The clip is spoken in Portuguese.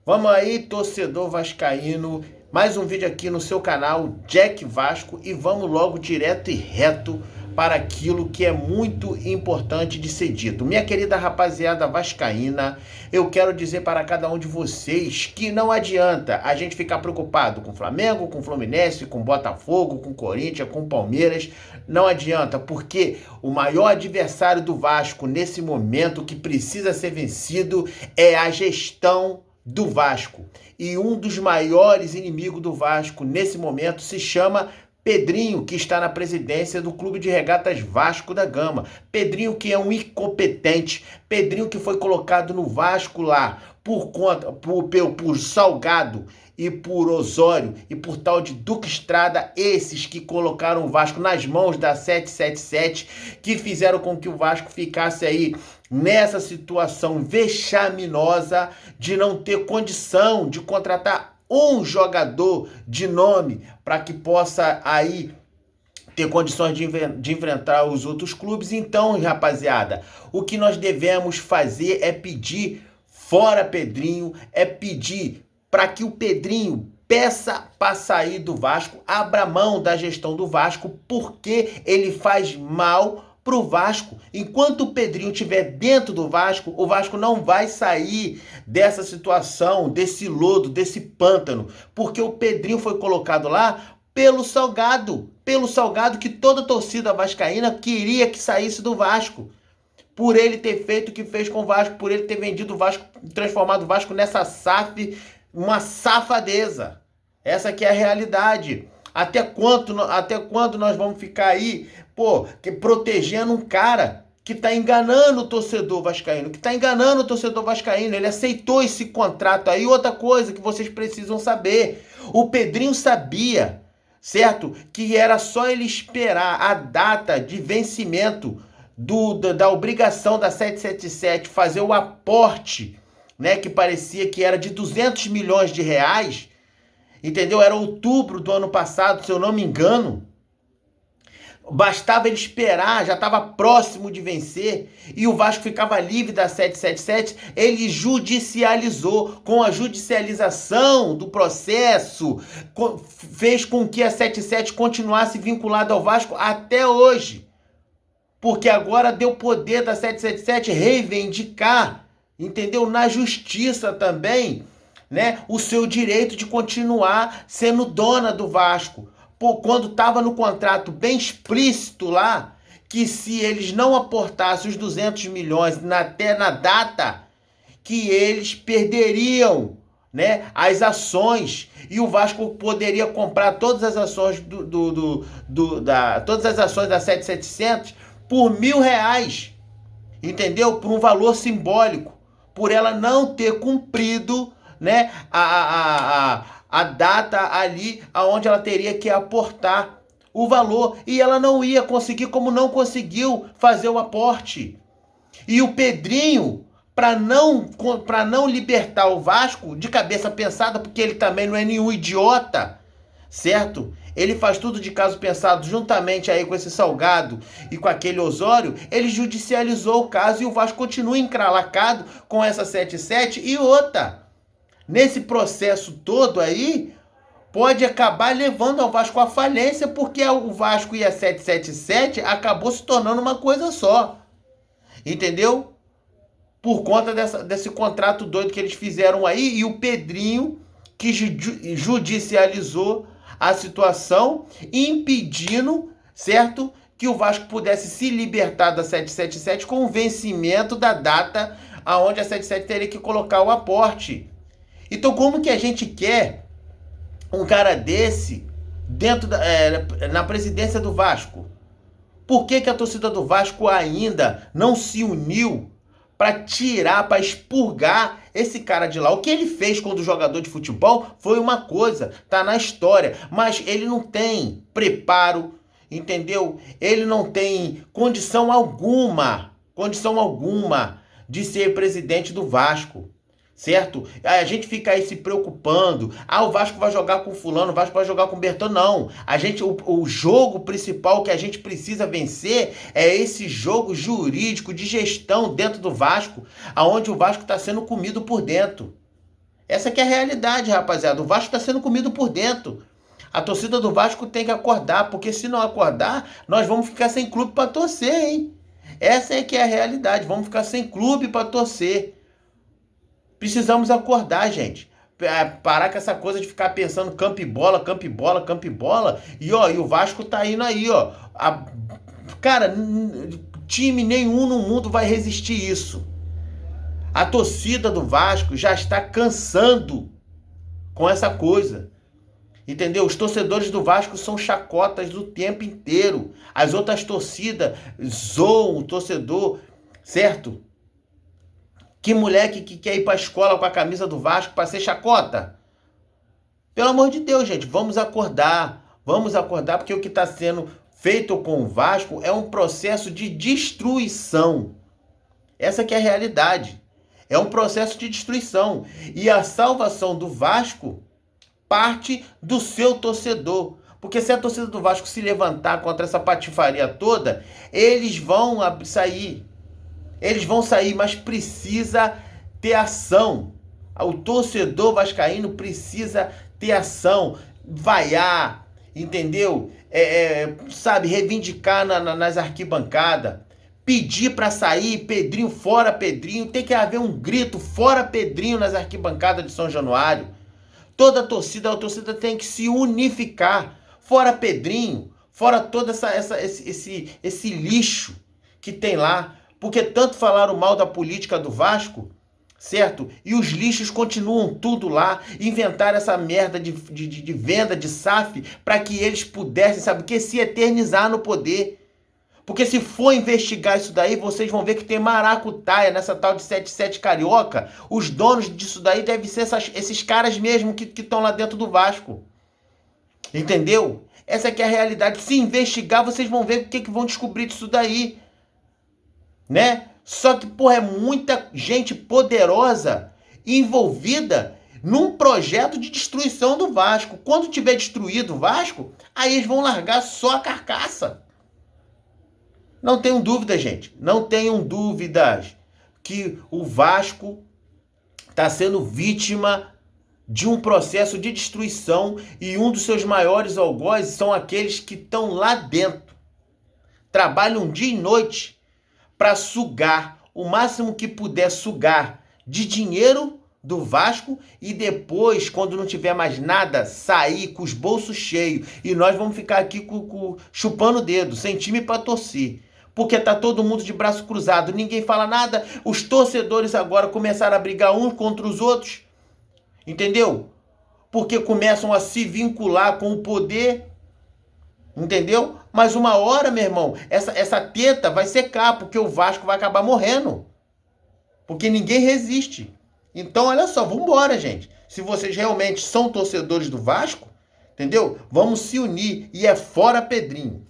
Vamos aí, torcedor vascaíno, mais um vídeo aqui no seu canal Jack Vasco e vamos logo direto e reto para aquilo que é muito importante de ser dito. Minha querida rapaziada vascaína, eu quero dizer para cada um de vocês que não adianta a gente ficar preocupado com Flamengo, com Fluminense, com Botafogo, com Corinthians, com Palmeiras. Não adianta, porque o maior adversário do Vasco nesse momento que precisa ser vencido é a gestão do Vasco. E um dos maiores inimigos do Vasco nesse momento se chama Pedrinho, que está na presidência do Clube de Regatas Vasco da Gama. Pedrinho que é um incompetente, Pedrinho que foi colocado no Vasco lá por Salgado e por Osório e por tal de Duque Estrada, esses que colocaram o Vasco nas mãos da 777, que fizeram com que o Vasco ficasse aí nessa situação vexaminosa de não ter condição de contratar um jogador de nome para que possa aí ter condições de enfrentar os outros clubes. Então, rapaziada, o que nós devemos fazer é pedir fora Pedrinho, é pedir para que o Pedrinho peça para sair do Vasco, abra mão da gestão do Vasco, porque ele faz mal pro Vasco. Enquanto o Pedrinho estiver dentro do Vasco, o Vasco não vai sair dessa situação, desse lodo, desse pântano, porque o Pedrinho foi colocado lá pelo Salgado que toda a torcida vascaína queria que saísse do Vasco. Por ele ter feito o que fez com o Vasco, por ele ter vendido o Vasco, transformado o Vasco nessa SAF, uma safadeza. Essa que é a realidade. Até quando nós vamos ficar aí, protegendo um cara que está enganando o torcedor vascaíno, Ele aceitou esse contrato aí. Outra coisa que vocês precisam saber, o Pedrinho sabia, certo? Que era só ele esperar a data de vencimento da obrigação da 777 fazer o aporte, né, que parecia que era de 200 milhões de reais, entendeu? Era outubro do ano passado, se eu não me engano. Bastava ele esperar, já estava próximo de vencer e o Vasco ficava livre da 777. Ele judicializou. Com a judicialização do processo, fez com que a 77 continuasse vinculada ao Vasco até hoje. Porque agora deu poder da 777 reivindicar, entendeu? Na justiça também, né? O seu direito de continuar sendo dona do Vasco. Quando estava no contrato bem explícito lá, que se eles não aportassem os 200 milhões até na data, que eles perderiam, né, as ações, e o Vasco poderia comprar todas as ações todas as ações da 7700 por R$1.000, entendeu? Por um valor simbólico, por ela não ter cumprido, né, a data ali aonde ela teria que aportar o valor, e ela não ia conseguir, como não conseguiu fazer o aporte. E o Pedrinho, para não libertar o Vasco de cabeça pensada, porque ele também não é nenhum idiota, certo? Ele faz tudo de caso pensado, juntamente aí com esse Salgado e com aquele Osório. Ele judicializou o caso e o Vasco continua encralacado com essa 77 e outra. Nesse processo todo aí, pode acabar levando ao Vasco à falência, porque o Vasco e a 777 acabou se tornando uma coisa só. Entendeu? Por conta desse contrato doido que eles fizeram aí, e o Pedrinho que judicializou a situação, impedindo, certo, que o Vasco pudesse se libertar da 777 com o vencimento da data aonde a 77 teria que colocar o aporte. Então, como que a gente quer um cara desse dentro na presidência do Vasco? Por que a torcida do Vasco ainda não se uniu para tirar, para expurgar esse cara de lá? O que ele fez quando jogador de futebol foi uma coisa, tá na história, mas ele não tem preparo, entendeu? Ele não tem condição alguma de ser presidente do Vasco, certo? A gente fica aí se preocupando. O Vasco vai jogar com fulano, o Vasco vai jogar com o Bertão. Não. O jogo principal que a gente precisa vencer é esse jogo jurídico de gestão dentro do Vasco, aonde o Vasco está sendo comido por dentro. Essa que é a realidade, rapaziada. O Vasco está sendo comido por dentro. A torcida do Vasco tem que acordar, porque se não acordar, nós vamos ficar sem clube para torcer, hein? Essa é que é a realidade. Vamos ficar sem clube para torcer. Precisamos acordar, gente. Parar com essa coisa de ficar pensando campo e bola, campo e bola, campo e bola. E o Vasco tá indo aí, ó. Cara, time nenhum no mundo vai resistir isso. A torcida do Vasco já está cansando com essa coisa. Entendeu? Os torcedores do Vasco são chacotas o tempo inteiro. As outras torcidas zoam o torcedor, certo? Que moleque que quer ir pra escola com a camisa do Vasco para ser chacota? Pelo amor de Deus, gente, vamos acordar. Vamos acordar, porque o que está sendo feito com o Vasco é um processo de destruição. Essa que é a realidade. É um processo de destruição. E a salvação do Vasco parte do seu torcedor. Porque se a torcida do Vasco se levantar contra essa patifaria toda, eles vão sair. Eles vão sair, mas precisa ter ação. O torcedor vascaíno precisa ter ação. Vaiar, entendeu? Sabe, reivindicar nas arquibancadas. Pedir para sair, Pedrinho, fora Pedrinho. Tem que haver um grito, fora Pedrinho, nas arquibancadas de São Januário. Toda a torcida tem que se unificar. Fora Pedrinho, fora todo esse lixo que tem lá. Porque tanto falaram mal da política do Vasco, certo? E os lixos continuam tudo lá. Inventaram essa merda de venda de SAF para que eles pudessem, sabe o que? Se eternizar no poder. Porque se for investigar isso daí, vocês vão ver que tem maracutaia nessa tal de 77 carioca. Os donos disso daí devem ser esses caras mesmo que estão lá dentro do Vasco. Entendeu? Essa aqui é a realidade. Se investigar, vocês vão ver o que vão descobrir disso daí. Né? Só que, porra, é muita gente poderosa envolvida num projeto de destruição do Vasco. Quando tiver destruído o Vasco, aí eles vão largar só a carcaça. Não tenham dúvida, gente. Não tenham dúvidas que o Vasco está sendo vítima de um processo de destruição e um dos seus maiores algozes são aqueles que estão lá dentro. Trabalham dia e noite para sugar o máximo que puder sugar de dinheiro do Vasco e depois, quando não tiver mais nada, sair com os bolsos cheios e nós vamos ficar aqui chupando o dedo, sem time para torcer. Porque tá todo mundo de braço cruzado, ninguém fala nada, os torcedores agora começaram a brigar uns contra os outros, entendeu? Porque começam a se vincular com o poder, entendeu? Mas uma hora, meu irmão, essa teta vai secar, porque o Vasco vai acabar morrendo. Porque ninguém resiste. Então, olha só, vambora, gente. Se vocês realmente são torcedores do Vasco, entendeu? Vamos se unir e é fora Pedrinho.